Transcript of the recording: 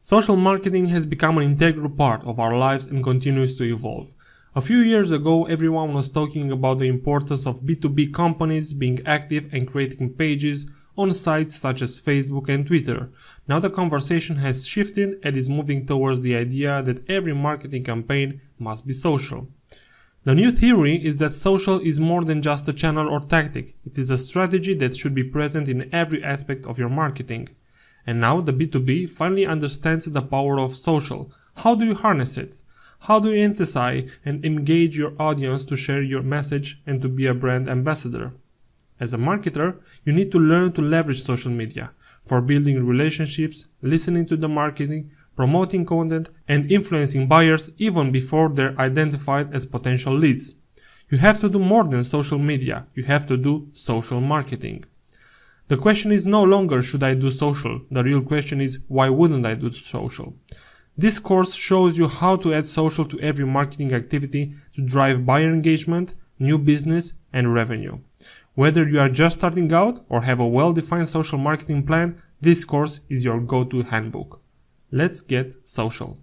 Social marketing has become an integral part of our lives and continues to evolve. A few years ago, everyone was talking about the importance of B2B companies being active and creating pages on sites such as Facebook and Twitter. Now the conversation has shifted and is moving towards the idea that every marketing campaign must be social. The new theory is that social is more than just a channel or tactic. It is a strategy that should be present in every aspect of your marketing. And now the B2B finally understands the power of social. How do you harness it? How do you entice and engage your audience to share your message and to be a brand ambassador? As a marketer, you need to learn to leverage social media for building relationships, listening to the marketing, promoting content, and influencing buyers even before they're identified as potential leads. You have to do more than social media. You have to do social marketing. The question is no longer should I do social. The real question is why wouldn't I do social? This course shows you how to add social to every marketing activity to drive buyer engagement, new business, and revenue. Whether you are just starting out or have a well-defined social marketing plan, this course is your go-to handbook. Let's get social.